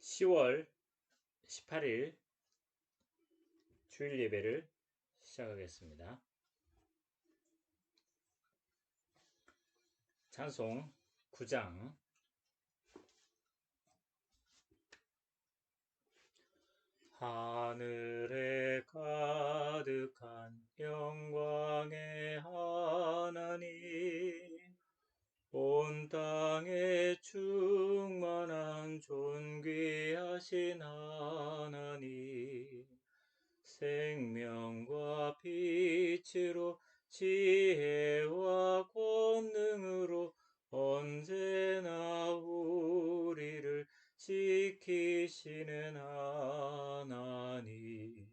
10월 18일 주일 예배를 시작하겠습니다. 찬송 9장. 하늘에 가득한 영광의 하나님, 온 땅에 충만한 존귀하신 하나님, 생명과 빛으로 지혜와 권능으로 언제나 우리를 지키시는 하나님,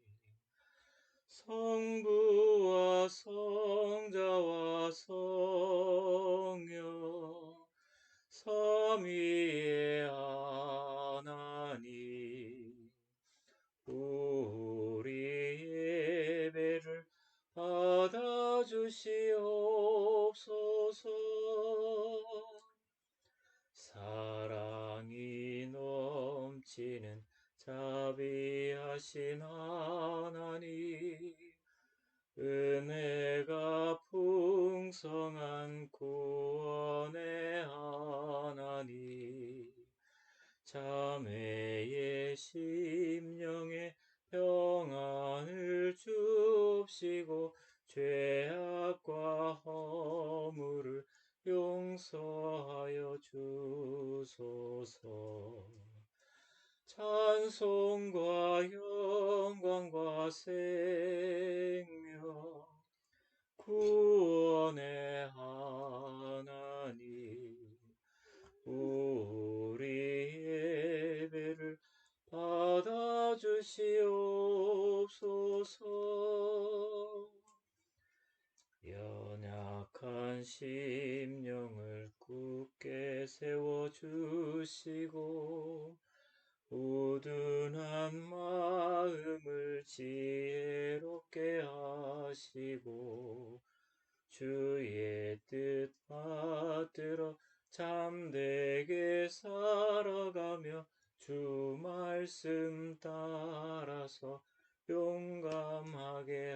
성부와 성자와 성령 삼위의 하나님, 우리 예배를 받아주시옵소서. 사랑이 넘치는 자비하신 하나님, 은혜가 풍성한 구원의 하나님, 자매의 심령에 평안을 주옵시고 죄악과 허물을 용서하여 주소서. 찬송과 영광과 생명, 구원의 하나님, 우리 예배를 받아주시옵소서. 연약한 심령을 굳게 세워주시고 우둔한 마음을 지혜롭게 하시고 주의 뜻 받들어 참되게 살아가며 주 말씀 따라서 용감하게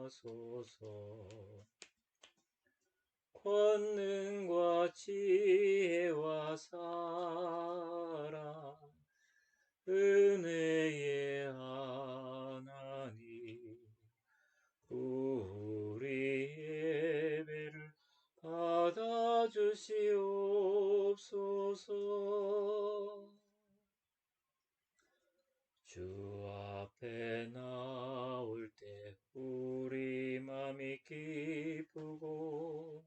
하소서. 권능과 지혜와 사랑, 은혜의 하나님, 우리 예배를 받아주시옵소서. 주 앞에 나올 때 우리 맘이 기쁘고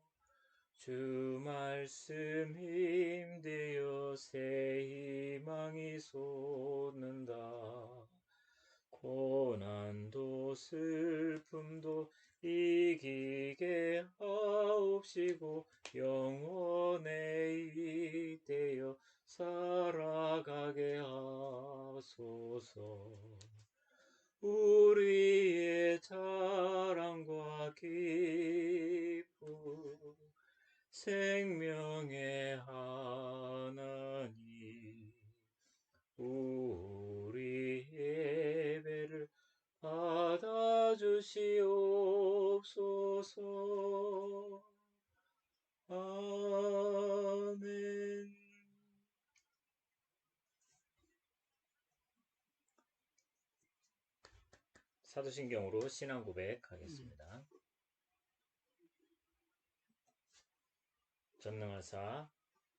주 말씀 힘되어 새 희망이 솟는다. 고난도 슬픔도 이기게 하옵시고 영원에 이되어 살아가게 하소서. 우리의 자랑과 기쁨, 생명의 하나님, 우리 예배를 받아주시옵소서. 아멘. 사도신경으로 신앙 고백하겠습니다. 전능하사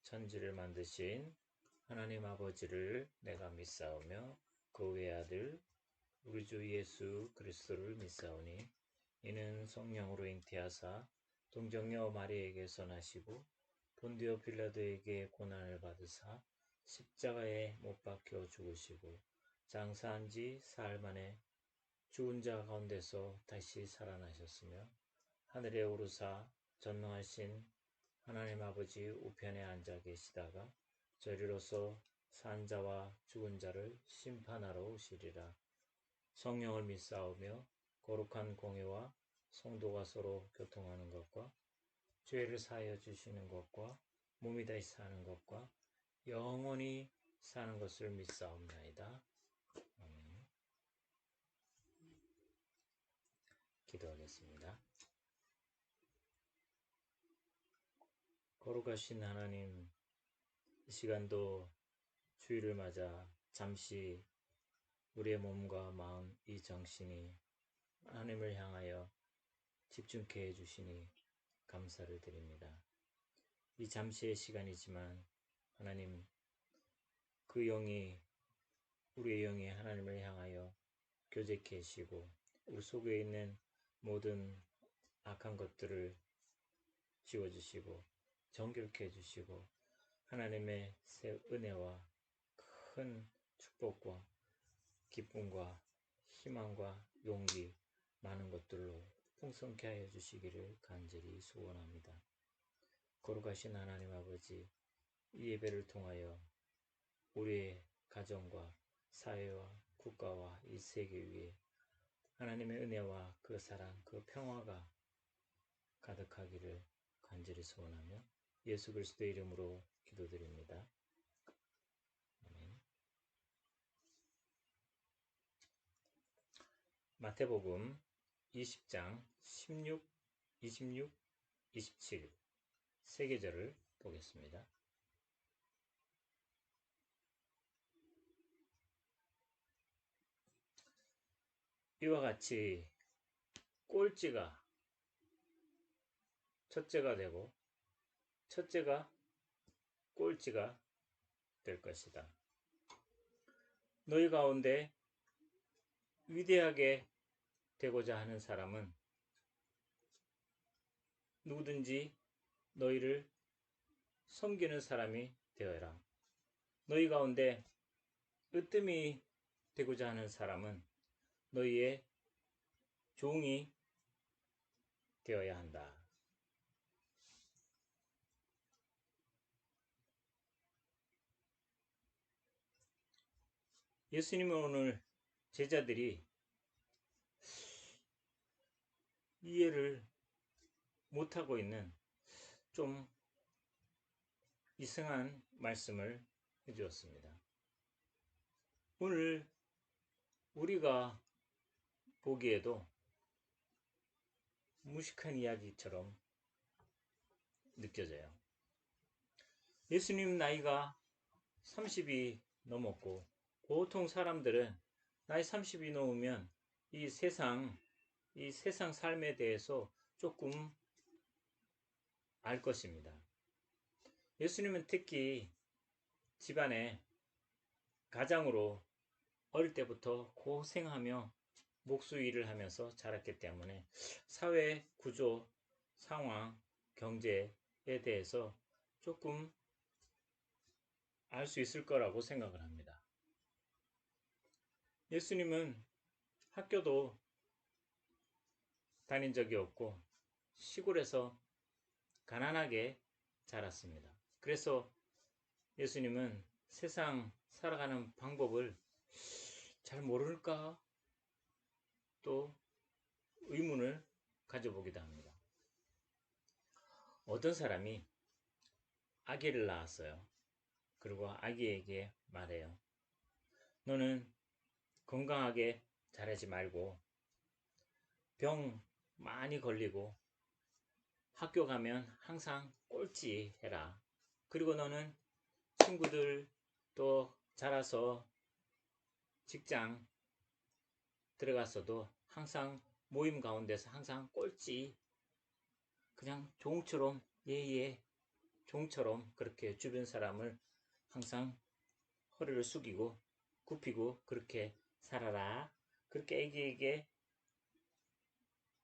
천지를 만드신 하나님 아버지를 내가 믿사오며 그 외아들 우리 주 예수 그리스도를 믿사오니 이는 성령으로 잉태하사 동정녀 마리에게서 나시고 본디오 빌라도에게 고난을 받으사 십자가에 못 박혀 죽으시고 장사한 지 사흘 만에 죽은 자 가운데서 다시 살아나셨으며 하늘에 오르사 전능하신 하나님 아버지 우편에 앉아 계시다가 저리로서 산 자와 죽은 자를 심판하러 오시리라. 성령을 믿사오며 거룩한 공회와 성도가 서로 교통하는 것과 죄를 사하여 주시는 것과 몸이 다시 사는 것과 영원히 사는 것을 믿사옵나이다. 아멘. 기도하겠습니다. 거룩하신 하나님, 이 시간도 주일을 맞아 잠시 우리의 몸과 마음, 이 정신이 하나님을 향하여 집중케 해주시니 감사를 드립니다. 이 잠시의 시간이지만 하나님, 그 영이, 우리의 영이 하나님을 향하여 교제케 하시고 우리 속에 있는 모든 악한 것들을 지워주시고 정결케 해주시고 하나님의 새 은혜와 큰 축복과 기쁨과 희망과 용기 많은 것들로 풍성케 하여 주시기를 간절히 소원합니다. 거룩하신 하나님 아버지, 이 예배를 통하여 우리의 가정과 사회와 국가와 이 세계 위에 하나님의 은혜와 그 사랑, 그 평화가 가득하기를 간절히 소원하며 예수 그리스도의 이름으로 기도드립니다. 아멘. 마태복음 20장 16, 26, 27 세 계절을 보겠습니다. 이와 같이 꼴찌가 첫째가 되고 첫째가 꼴찌가 될 것이다. 너희 가운데 위대하게 되고자 하는 사람은 누구든지 너희를 섬기는 사람이 되어라. 너희 가운데 으뜸이 되고자 하는 사람은 너희의 종이 되어야 한다. 예수님은 오늘 제자들이 이해를 못하고 있는 좀 이상한 말씀을 해주었습니다. 오늘 우리가 보기에도 무식한 이야기처럼 느껴져요. 예수님 나이가 30이 넘었고 보통 사람들은 나이 30이 넘으면 이 세상 삶에 대해서 조금 알 것입니다. 예수님은 특히 집안에 가장으로 어릴 때부터 고생하며 목수 일을 하면서 자랐기 때문에 사회 구조, 상황, 경제에 대해서 조금 알 수 있을 거라고 생각을 합니다. 예수님은 학교도 다닌 적이 없고 시골에서 가난하게 자랐습니다. 그래서 예수님은 세상 살아가는 방법을 잘 모를까 또 의문을 가져보기도 합니다. 어떤 사람이 아기를 낳았어요. 그리고 아기에게 말해요. 너는 건강하게 자라지 말고 병 많이 걸리고 학교 가면 항상 꼴찌 해라. 그리고 너는 친구들 또 자라서 직장 들어갔어도 항상 모임 가운데서 항상 꼴찌, 그냥 종처럼 예예 종처럼 그렇게 주변 사람을 항상 허리를 숙이고 굽히고 그렇게 살아라. 그렇게 애기에게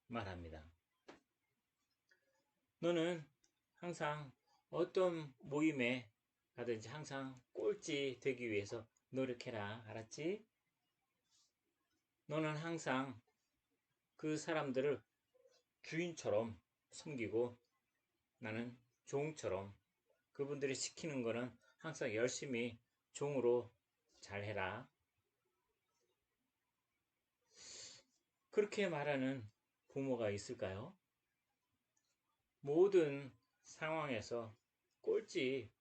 말합니다. 너는 항상 어떤 모임에 가든지 항상 꼴찌 되기 위해서 노력해라. 알았지? 너는 항상 그 사람들을 주인처럼 섬기고 나는 종처럼 그분들이 시키는 거는 항상 열심히 종으로 잘해라. 그렇게 말하는 부모가 있을까요? 모든 상황에서 꼴찌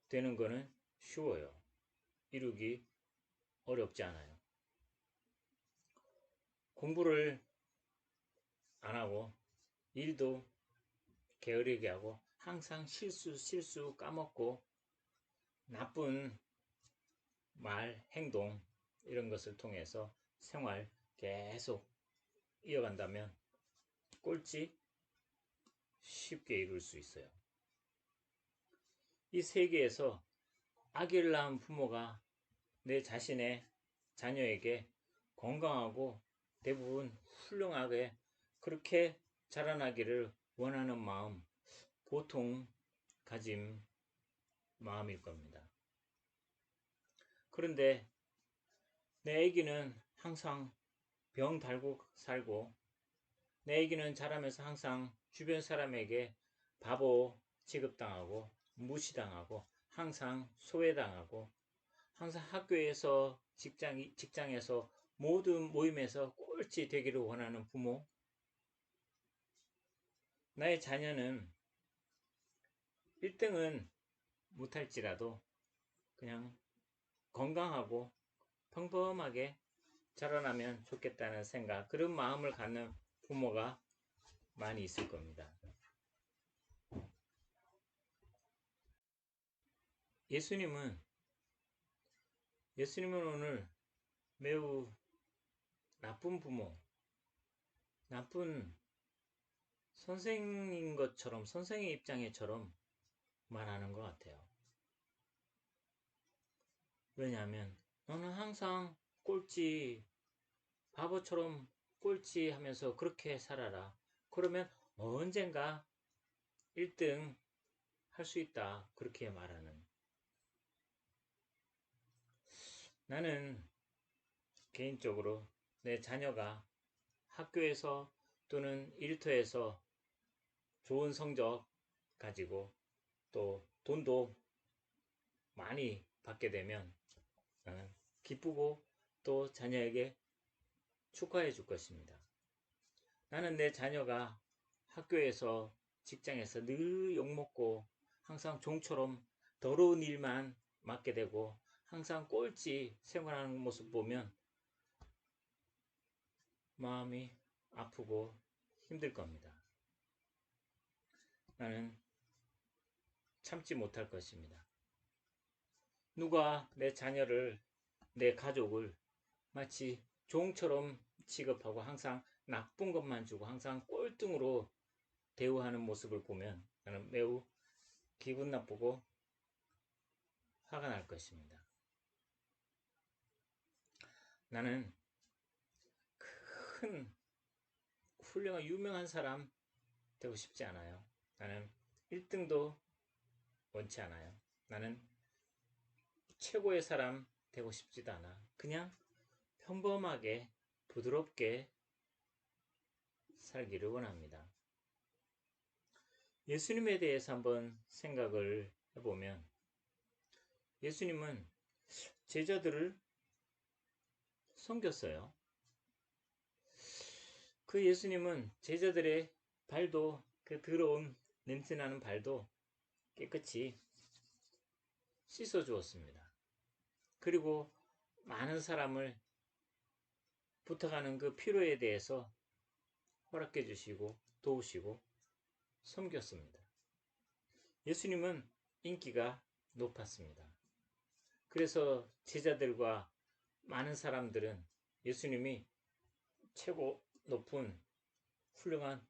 되는 거는 쉬워요. 이루기 어렵지 않아요. 공부를 안 하고 일도 게으르게 하고 항상 실수 까먹고 나쁜 말, 행동 이런 것을 통해서 생활 계속 이어간다면 꼴찌 쉽게 이룰 수 있어요. 이 세계에서 아기를 낳은 부모가 내 자신의 자녀에게 건강하고 대부분 훌륭하게 그렇게 자라나기를 원하는 마음, 보통 가진 마음일 겁니다. 그런데 내 아기는 항상 병 달고 살고 내 아기는 자라면서 항상 주변 사람에게 바보 취급당하고 무시당하고 항상 소외당하고 항상 학교에서 직장에서 모든 모임에서 꼴찌 되기를 원하는 부모, 나의 자녀는 1등은 못할지라도 그냥 건강하고 평범하게 자라나면 좋겠다는 생각, 그런 마음을 갖는 부모가 많이 있을 겁니다. 예수님은 오늘 매우 나쁜 부모, 나쁜 선생인 것처럼, 선생의 입장에처럼 말하는 것 같아요. 왜냐하면 너는 항상 꼴찌, 바보처럼 꼴찌 하면서 그렇게 살아라. 그러면 언젠가 1등 할 수 있다. 그렇게 말하는. 나는 개인적으로 내 자녀가 학교에서 또는 일터에서 좋은 성적 가지고 또 돈도 많이 받게 되면 나는 기쁘고 또 자녀에게 축하해 줄 것입니다. 나는 내 자녀가 학교에서 직장에서 늘 욕먹고 항상 종처럼 더러운 일만 맡게 되고 항상 꼴찌 생활하는 모습 보면 마음이 아프고 힘들 겁니다. 나는 참지 못할 것입니다. 누가 내 자녀를, 내 가족을 마치 종처럼 취급하고 항상 나쁜 것만 주고 항상 꼴등으로 대우하는 모습을 보면 나는 매우 기분 나쁘고 화가 날 것입니다. 나는 큰 훌륭한 유명한 사람 되고 싶지 않아요. 나는 1등도 원치 않아요. 나는 최고의 사람 되고 싶지도 않아. 그냥 평범하게 부드럽게 살기를 원합니다. 예수님에 대해서 한번 생각을 해보면 예수님은 제자들을 섬겼어요. 그 예수님은 제자들의 발도, 그 더러운 냄새나는 발도 깨끗이 씻어 주었습니다. 그리고 많은 사람을 부탁하는 그 필요에 대해서 허락해 주시고 도우시고 섬겼습니다. 예수님은 인기가 높았습니다. 그래서 제자들과 많은 사람들은 예수님이 최고 높은 훌륭한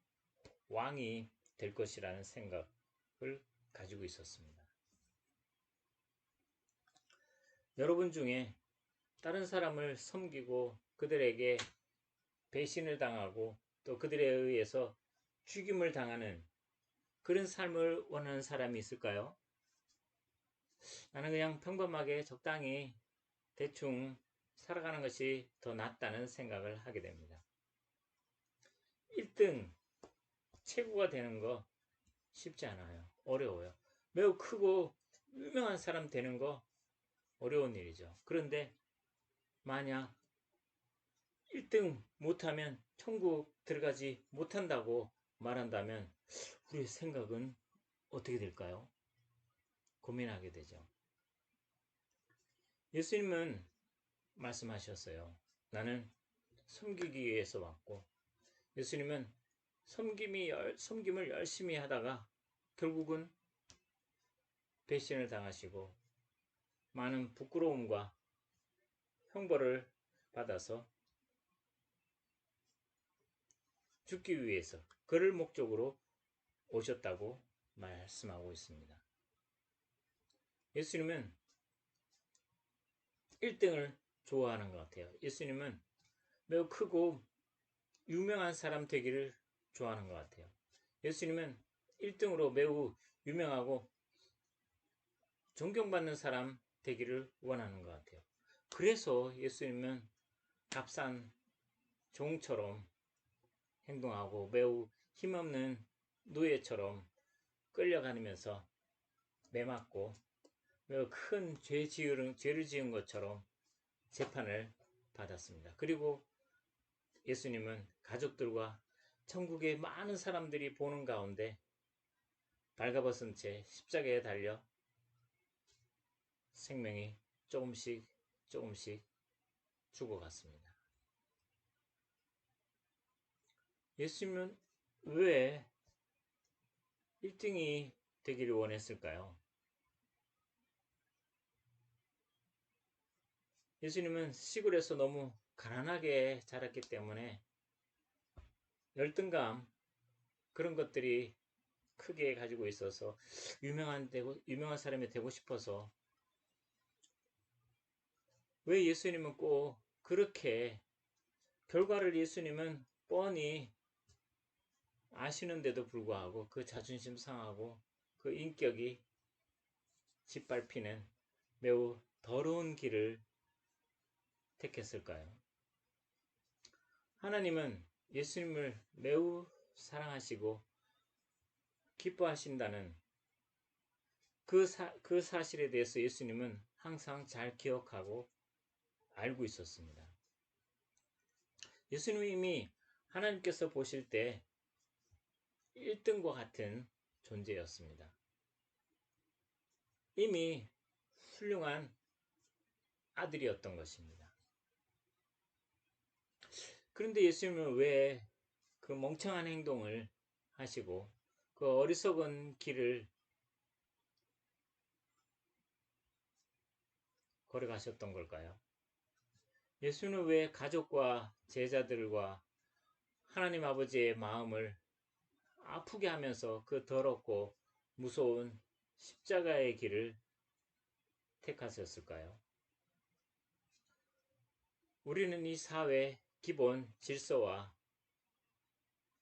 왕이 될 것이라는 생각을 가지고 있었습니다. 여러분 중에 다른 사람을 섬기고 그들에게 배신을 당하고 또 그들에 의해서 죽임을 당하는 그런 삶을 원하는 사람이 있을까요? 나는 그냥 평범하게 적당히 대충 살아가는 것이 더 낫다는 생각을 하게 됩니다. 1등 최고가 되는 거 쉽지 않아요. 어려워요. 매우 크고 유명한 사람 되는 거 어려운 일이죠. 그런데 만약 1등 못하면 천국 들어가지 못한다고 말한다면 우리의 생각은 어떻게 될까요? 고민하게 되죠. 예수님은 말씀하셨어요. 나는 섬기기 위해서 왔고, 예수님은 섬김을 열심히 하다가 결국은 배신을 당하시고 많은 부끄러움과 형벌을 받아서 죽기 위해서 그를 목적으로 오셨다고 말씀하고 있습니다. 예수님은 1등을 좋아하는 것 같아요. 예수님은 매우 크고 유명한 사람 되기를 좋아하는 것 같아요. 예수님은 1등으로 매우 유명하고 존경받는 사람 되기를 원하는 것 같아요. 그래서 예수님은 값싼 종처럼 행동하고 매우 힘없는 노예처럼 끌려가면서 매맞고 매우 큰 죄를 지은 것처럼 재판을 받았습니다. 그리고 예수님은 가족들과 천국의 많은 사람들이 보는 가운데 발가벗은 채 십자가에 달려 생명이 조금씩 죽어갔습니다. 예수님은 왜 1등이 되기를 원했을까요? 예수님은 시골에서 너무 가난하게 자랐기 때문에 열등감 그런 것들이 크게 가지고 있어서 유명한 사람이 되고 싶어서 왜 예수님은 꼭 그렇게 결과를 예수님은 뻔히 아시는데도 불구하고 그 자존심 상하고 그 인격이 짓밟히는 매우 더러운 길을 택했을까요? 하나님은 예수님을 매우 사랑하시고 기뻐하신다는 그 사실에 대해서 예수님은 항상 잘 기억하고 알고 있었습니다. 예수님이 하나님께서 보실 때 1등과 같은 존재였습니다. 이미 훌륭한 아들이었던 것입니다. 그런데 예수님은 왜 그 멍청한 행동을 하시고 그 어리석은 길을 걸어가셨던 걸까요? 예수는 왜 가족과 제자들과 하나님 아버지의 마음을 아프게 하면서 그 더럽고 무서운 십자가의 길을 택하셨을까요? 우리는 이 사회 기본 질서와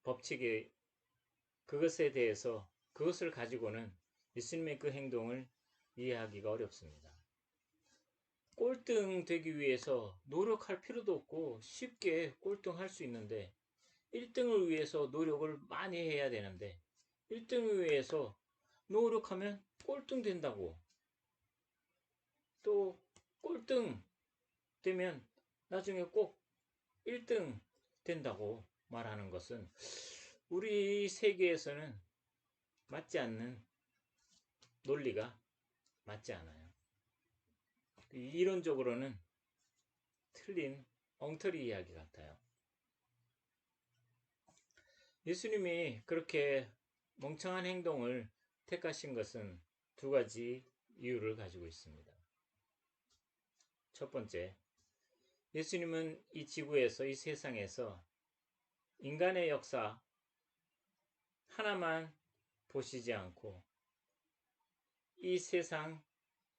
법칙이 그것에 대해서 그것을 가지고는 예수님의 그 행동을 이해하기가 어렵습니다. 꼴등 되기 위해서 노력할 필요도 없고 쉽게 꼴등할 수 있는데 1등을 위해서 노력을 많이 해야 되는데 1등을 위해서 노력하면 꼴등 된다고 또 꼴등 되면 나중에 꼭 1등 된다고 말하는 것은 우리 세계에서는 맞지 않는 논리가 맞지 않아요. 이론적으로는 틀린 엉터리 이야기 같아요. 예수님이 그렇게 멍청한 행동을 택하신 것은 두 가지 이유를 가지고 있습니다. 첫 번째, 예수님은 이 지구에서 이 세상에서 인간의 역사 하나만 보시지 않고 이 세상,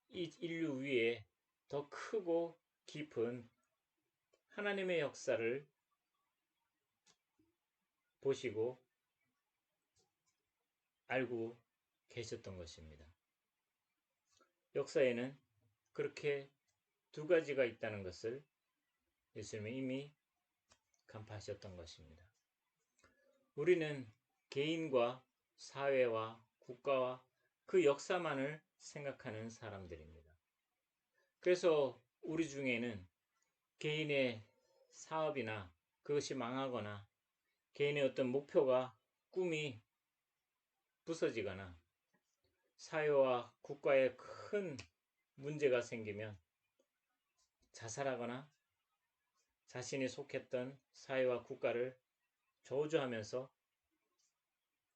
이 인류 위에 더 크고 깊은 하나님의 역사를 보시고 알고 계셨던 것입니다. 역사에는 그렇게 두 가지가 있다는 것을 예수님이 이미 간파하셨던 것입니다. 우리는 개인과 사회와 국가와 그 역사만을 생각하는 사람들입니다. 그래서 우리 중에는 개인의 사업이나 그것이 망하거나 개인의 어떤 목표가 꿈이 부서지거나 사회와 국가에 큰 문제가 생기면 자살하거나 자신이 속했던 사회와 국가를 저주하면서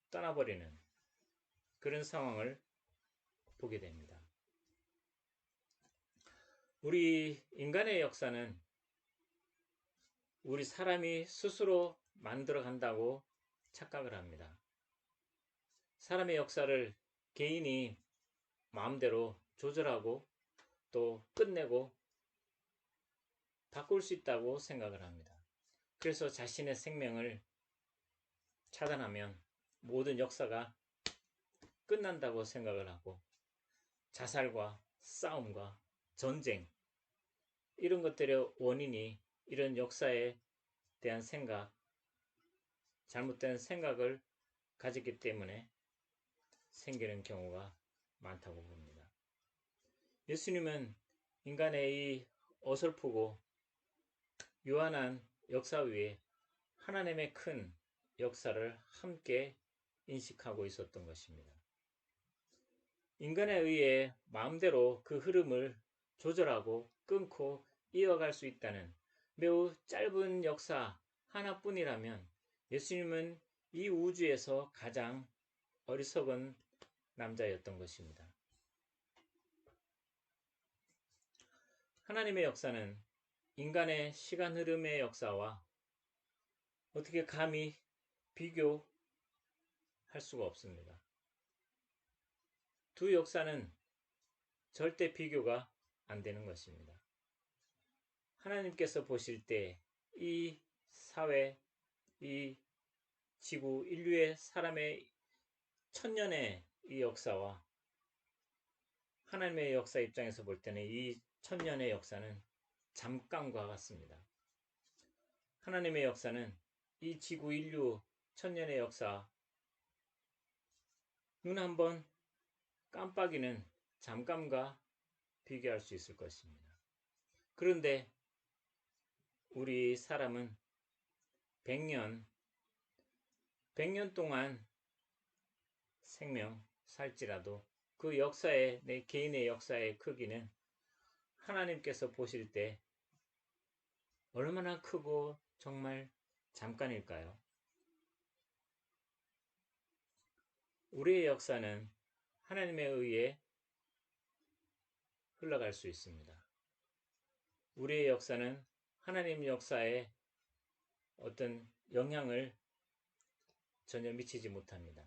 떠나버리는 그런 상황을 보게 됩니다. 우리 인간의 역사는 우리 사람이 스스로 만들어 간다고 착각을 합니다. 사람의 역사를 개인이 마음대로 조절하고 또 끝내고 바꿀 수 있다고 생각을 합니다. 그래서 자신의 생명을 차단하면 모든 역사가 끝난다고 생각을 하고 자살과 싸움과 전쟁 이런 것들의 원인이 이런 역사에 대한 생각, 잘못된 생각을 가졌기 때문에 생기는 경우가 많다고 봅니다. 예수님은 인간의 이 어설프고 유한한 역사 위에 하나님의 큰 역사를 함께 인식하고 있었던 것입니다. 인간에 의해 마음대로 그 흐름을 조절하고 끊고 이어갈 수 있다는 매우 짧은 역사 하나뿐이라면 예수님은 이 우주에서 가장 어리석은 남자였던 것입니다. 하나님의 역사는 인간의 시간 흐름의 역사와 어떻게 감히 비교할 수가 없습니다. 두 역사는 절대 비교가 안 되는 것입니다. 하나님께서 보실 때 이 사회, 이 지구, 인류의 사람의 천년의 이 역사와 하나님의 역사 입장에서 볼 때는 이 천년의 역사는 잠깐과 같습니다. 하나님의 역사는 이 지구, 인류 천년의 역사 눈 한번 깜빡이는 잠깐과 비교할 수 있을 것입니다. 그런데 우리 사람은 100년 동안 생명 살지라도 그 역사의 내 개인의 역사의 크기는 하나님께서 보실 때 얼마나 크고 정말 잠깐일까요? 우리의 역사는 하나님에 의해 흘러갈 수 있습니다. 우리의 역사는 하나님 역사에 어떤 영향을 전혀 미치지 못합니다.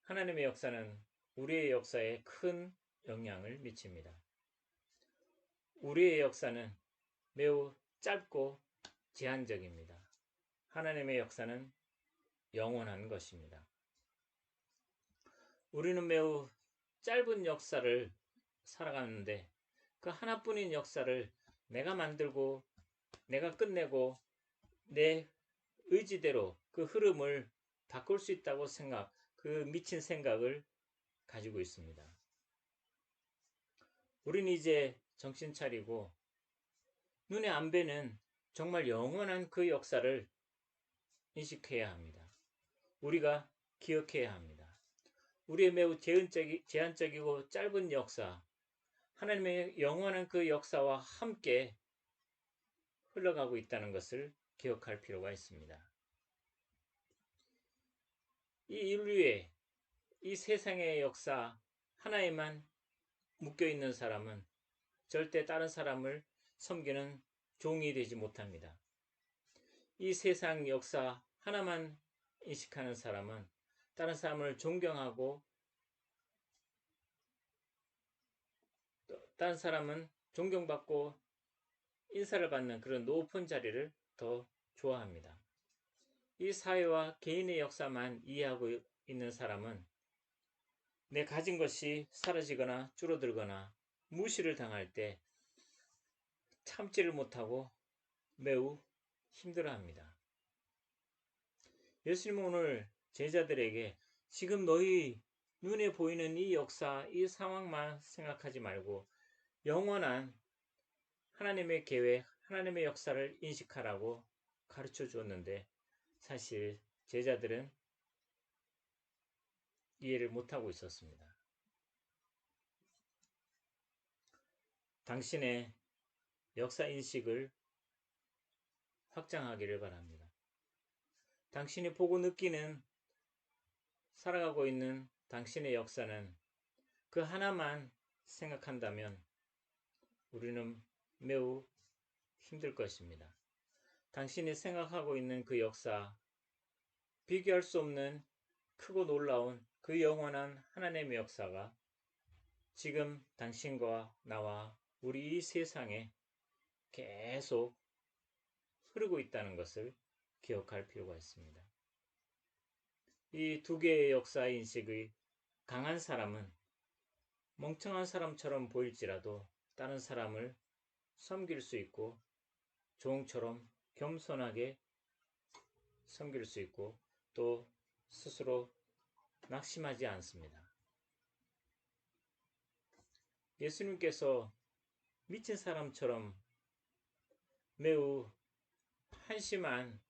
하나님의 역사는 우리의 역사에 큰 영향을 미칩니다. 우리의 역사는 매우 짧고 제한적입니다. 하나님의 역사는 영원한 것입니다. 우리는 매우 짧은 역사를 살아가는데 그 하나뿐인 역사를 내가 만들고 내가 끝내고 내 의지대로 그 흐름을 바꿀 수 있다고 그 미친 생각을 가지고 있습니다. 우리는 이제 정신 차리고 눈에 안 뵈는 정말 영원한 그 역사를 인식해야 합니다. 우리가 기억해야 합니다. 우리의 매우 제한적이고 짧은 역사, 하나님의 영원한 그 역사와 함께 흘러가고 있다는 것을 기억할 필요가 있습니다. 이 인류의, 이 세상의 역사 하나에만 묶여있는 사람은 절대 다른 사람을 섬기는 종이 되지 못합니다. 이 세상 역사 하나만 인식하는 사람은 다른 사람을 존경하고 다른 사람은 존경받고 인사를 받는 그런 높은 자리를 더 좋아합니다. 이 사회와 개인의 역사만 이해하고 있는 사람은 내 가진 것이 사라지거나 줄어들거나 무시를 당할 때 참지를 못하고 매우 힘들어합니다. 예수님은 오늘 제자들에게 지금 너희 눈에 보이는 이 역사, 이 상황만 생각하지 말고 영원한 하나님의 계획, 하나님의 역사를 인식하라고 가르쳐 주었는데 사실 제자들은 이해를 못하고 있었습니다. 당신의 역사 인식을 확장하기를 바랍니다. 당신이 보고 느끼는 살아가고 있는 당신의 역사는 그 하나만 생각한다면 우리는 매우 힘들 것입니다. 당신이 생각하고 있는 그 역사, 비교할 수 없는 크고 놀라운 그 영원한 하나님의 역사가 지금 당신과 나와 우리 이 세상에 계속 흐르고 있다는 것을 기억할 필요가 있습니다. 이 두 개의 역사 인식의 강한 사람은 멍청한 사람처럼 보일지라도 다른 사람을 섬길 수 있고 종처럼 겸손하게 섬길 수 있고 또 스스로 낙심하지 않습니다. 예수님께서 미친 사람처럼 매우 한심한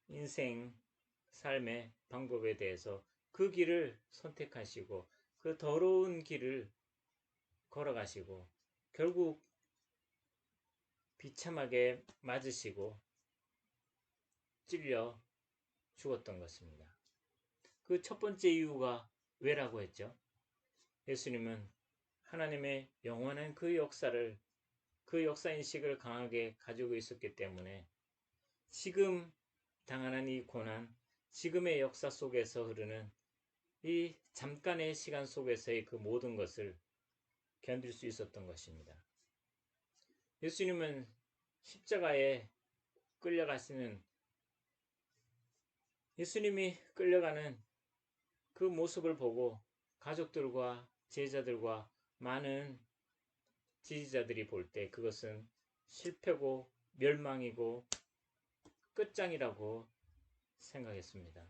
인생, 삶의 방법에 대해서 그 길을 선택하시고 그 더러운 길을 걸어가시고 결국 비참하게 맞으시고 찔려 죽었던 것입니다. 그 첫 번째 이유가 왜라고 했죠? 예수님은 하나님의 영원한 그 역사를, 그 역사인식을 강하게 가지고 있었기 때문에 지금 당하는 이 고난, 지금의 역사 속에서 흐르는 이 잠깐의 시간 속에서의 그 모든 것을 견딜 수 있었던 것입니다. 예수님은 십자가에 끌려가시는, 예수님이 끌려가는 그 모습을 보고 가족들과 제자들과 많은 지지자들이 볼 때 그것은 실패고 멸망이고 끝장이라고 생각했습니다.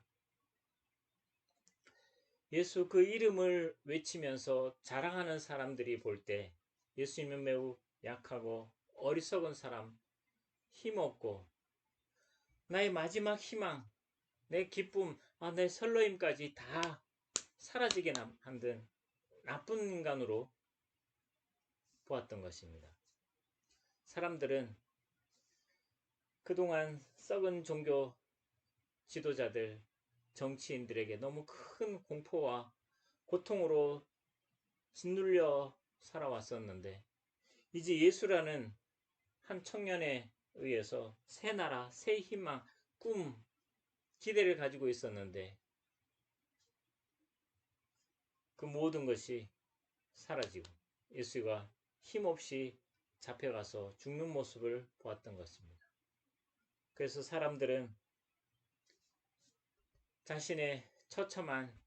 예수 그 이름을 외치면서 자랑하는 사람들이 볼 때 예수님은 매우 약하고 어리석은 사람, 힘없고 나의 마지막 희망, 내 기쁨, 내 설레임까지 다 사라지게 만든 나쁜 인간으로 보았던 것입니다. 사람들은 그동안 썩은 종교 지도자들, 정치인들에게 너무 큰 공포와 고통으로 짓눌려 살아왔었는데 이제 예수라는 한 청년에 의해서 새 나라, 새 희망, 꿈, 기대를 가지고 있었는데 그 모든 것이 사라지고 예수가 힘없이 잡혀가서 죽는 모습을 보았던 것입니다. 그래서 사람들은 자신의 처참한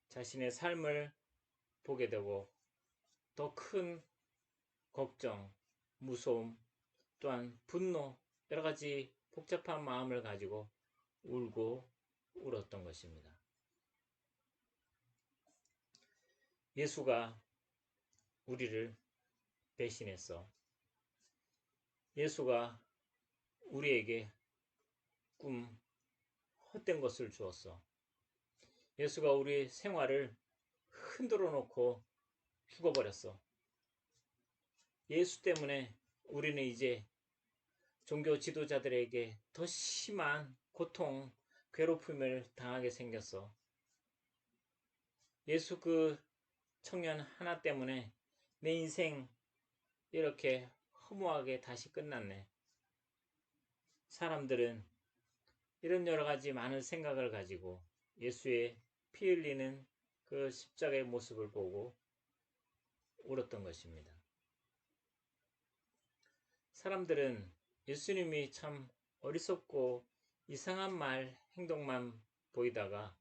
자신의 삶을 보게 되고 더 큰 걱정, 무서움, 또한 분노, 여러 가지 복잡한 마음을 가지고 울고 울었던 것입니다. 예수가 우리를 배신했어. 예수가 우리에게 꿈, 헛된 것을 주었어. 예수가 우리 생활을 흔들어 놓고 죽어버렸어. 예수 때문에 우리는 이제 종교 지도자들에게 더 심한 고통, 괴롭힘을 당하게 생겼어. 예수 그 청년 하나 때문에 내 인생 이렇게 허무하게 다시 끝났네. 사람들은 이런 여러 가지 많은 생각을 가지고 예수의 피 흘리는 그 십자가의 모습을 보고 울었던 것입니다. 사람들은 예수님이 참 어리석고 이상한 말, 행동만 보이다가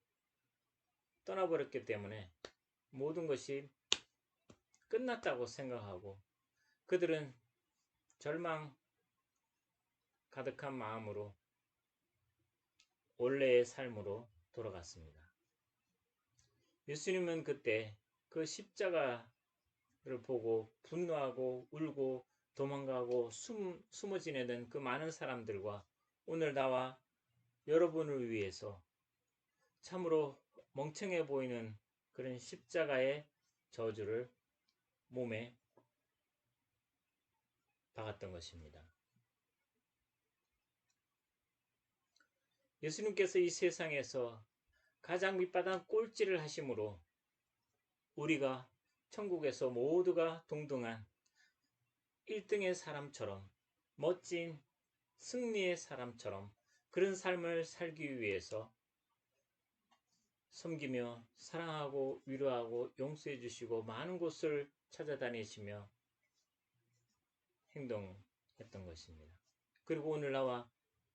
떠나버렸기 때문에 모든 것이 끝났다고 생각하고 그들은 절망 가득한 마음으로 원래의 삶으로 돌아갔습니다. 예수님은 그때 그 십자가를 보고 분노하고 울고 도망가고 숨어 지내던 그 많은 사람들과 오늘 나와 여러분을 위해서 참으로 멍청해 보이는 그런 십자가의 저주를 몸에 박았던 것입니다. 예수님께서 이 세상에서 가장 밑바닥 꼴찌를 하심으로 우리가 천국에서 모두가 동등한 1등의 사람처럼, 멋진 승리의 사람처럼 그런 삶을 살기 위해서 섬기며 사랑하고 위로하고 용서해 주시고 많은 곳을 찾아다니시며 행동했던 것입니다. 그리고 오늘 나와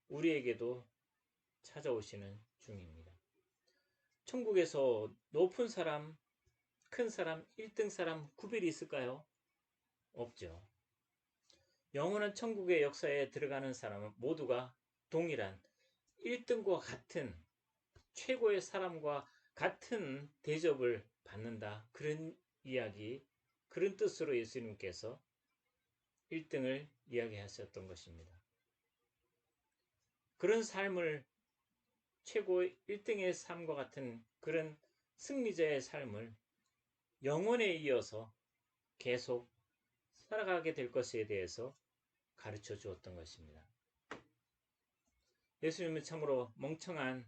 우리에게도 찾아오시는 중입니다. 천국에서 높은 사람, 큰 사람, 1등 사람 구별이 있을까요? 없죠. 영원한 천국의 역사에 들어가는 사람은 모두가 동일한 1등과 같은 최고의 사람과 같은 대접을 받는다. 그런 이야기, 그런 뜻으로 예수님께서 1등을 이야기하셨던 것입니다. 그런 삶을 최고의 1등의 삶과 같은 그런 승리자의 삶을 영원에 이어서 계속 살아가게 될 것에 대해서 가르쳐 주었던 것입니다. 예수님은 참으로 멍청한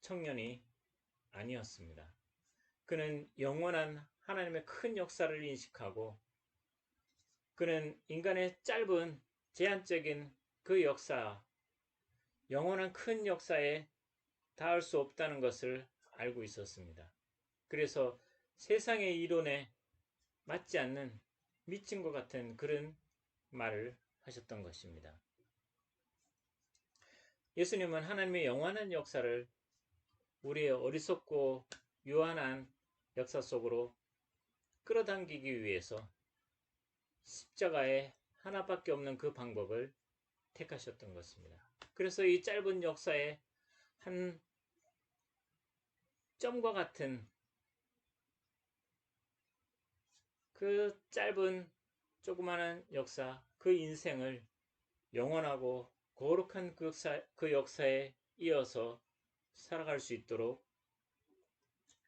청년이 아니었습니다. 그는 영원한 하나님의 큰 역사를 인식하고 그는 인간의 짧은 제한적인 그 역사, 영원한 큰 역사에 닿을 수 없다는 것을 알고 있었습니다. 그래서 세상의 이론에 맞지 않는 미친 것 같은 그런 말을 하셨던 것입니다. 예수님은 하나님의 영원한 역사를 우리의 어리석고 유한한 역사 속으로 끌어당기기 위해서 십자가에 하나밖에 없는 그 방법을 택하셨던 것입니다. 그래서 이 짧은 역사에 한 점과 같은 그 짧은 조그마한 역사, 그 인생을 영원하고 거룩한 그 역사에 이어서 살아갈 수 있도록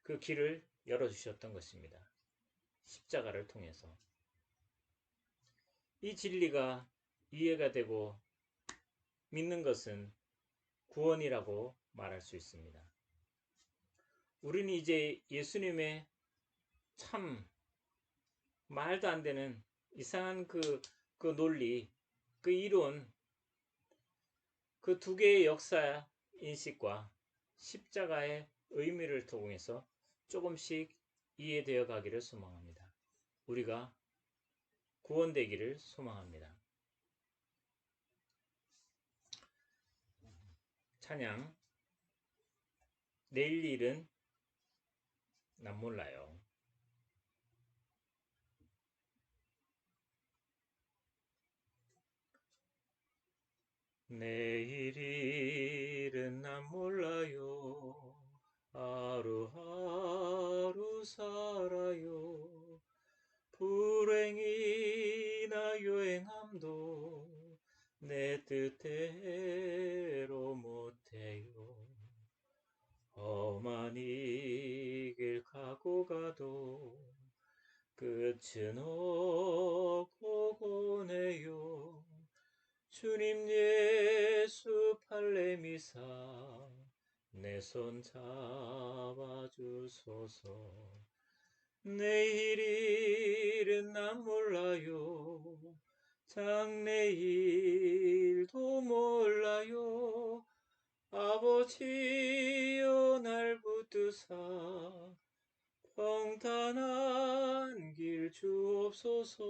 그 길을 열어주셨던 것입니다. 십자가를 통해서. 이 진리가 이해가 되고 믿는 것은 구원이라고 말할 수 있습니다. 우리는 이제 예수님의 참 말도 안 되는 이상한 그 논리, 그 이론, 그 두 개의 역사 인식과 십자가의 의미를 통해서 조금씩 이해되어 가기를 소망합니다. 우리가 구원되기를 소망합니다. 찬양. 내일 일은 난 몰라요. 내일 일은 난 몰라요. 하루하루 살아요. 불행이나 요행함도 내 뜻대로 못해요. 험한 이 길 가고 가도 끝은 없고 고네요. 주님 예수 팔레미사 내 손 잡아주소서. 내일 일은 난 몰라요. 장래일도 몰라요. 아버지여 날 붙드사 평탄한 길 주옵소서.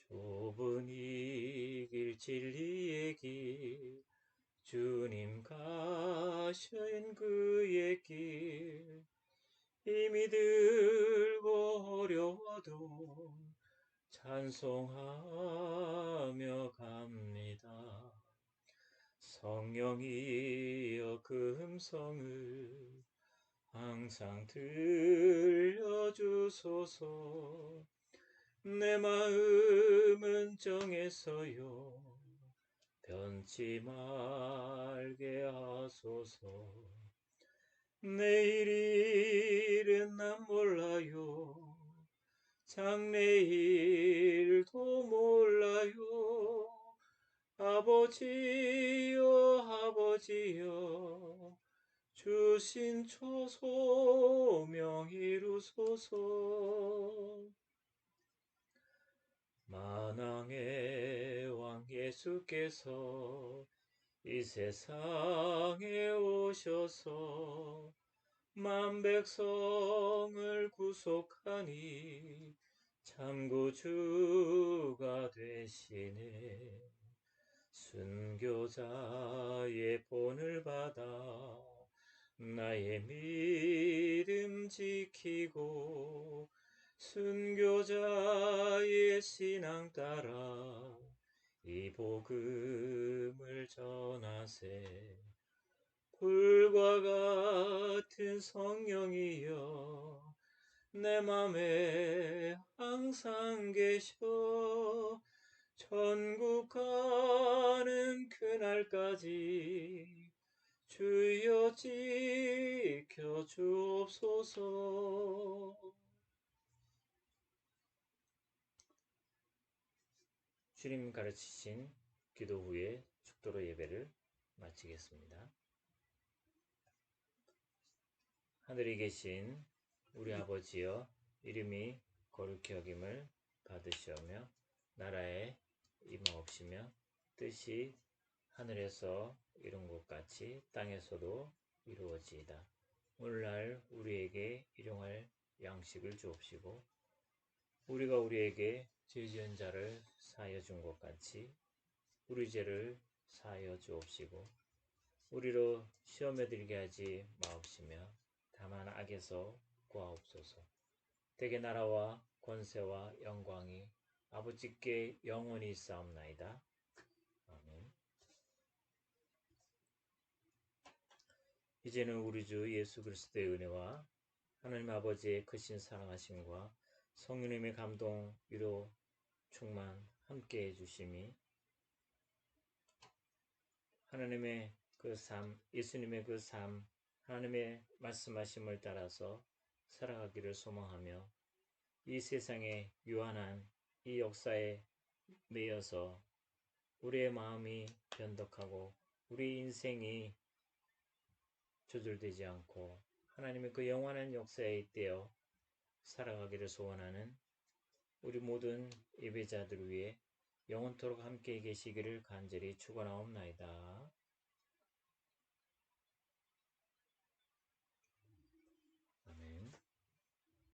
좁은 이 길 진리의 길 주님 가신 그의 길 힘이 들고 어려워도 찬송하며 갑니다. 성령이여 그 음성을 항상 들려주소서. 내 마음은 정했어요. 변치 말게 하소서. 내일 일은 난 몰라요. 장래일도 몰라요. 아버지여 아버지여 주신 초소명 이루소서. 만왕의 왕 예수께서 이 세상에 오셔서 만 백성을 구속하니 참 구주가 되시네. 순교자의 본을 받아 나의 믿음 지키고 순교자의 신앙 따라 이 복음을 전하세. 불과 같은 성령이여 내 맘에 항상 계셔. 천국 가는 그날까지 주여 지켜 주옵소서. 주님 가르치신 기도 후에 축도로 예배를 마치겠습니다. 하늘에 계신 우리 아버지여, 이름이 거룩히 여김을 받으시오며 나라에 임하옵시며 뜻이 하늘에서 이룬 것 같이 땅에서도 이루어지이다. 오늘날 우리에게 일용할 양식을 주옵시고 우리가 우리에게 죄 지은 자를 사하여 준 것 같이 우리 죄를 사하여 주옵시고 우리로 시험에 들게 하지 마옵시며 다만 악에서 구하옵소서. 대개 나라와 권세와 영광이 아버지께 영원히 있사옵나이다. 아멘. 이제는 우리 주 예수 그리스도의 은혜와 하나님 아버지의 크신 사랑하심과 성령님의 감동, 위로, 충만 함께 해주심이 하나님의 그 삶, 예수님의 그 삶, 하나님의 말씀하심을 따라서 살아가기를 소망하며 이 세상의 유한한 이 역사에 매여서 우리의 마음이 변덕하고 우리 인생이 조절되지 않고 하나님의 그 영원한 역사에 잇대어 살아가기를 소원하는 우리 모든 예배자들을 위해 영원토록 함께 계시기를 간절히 축원하옵나이다.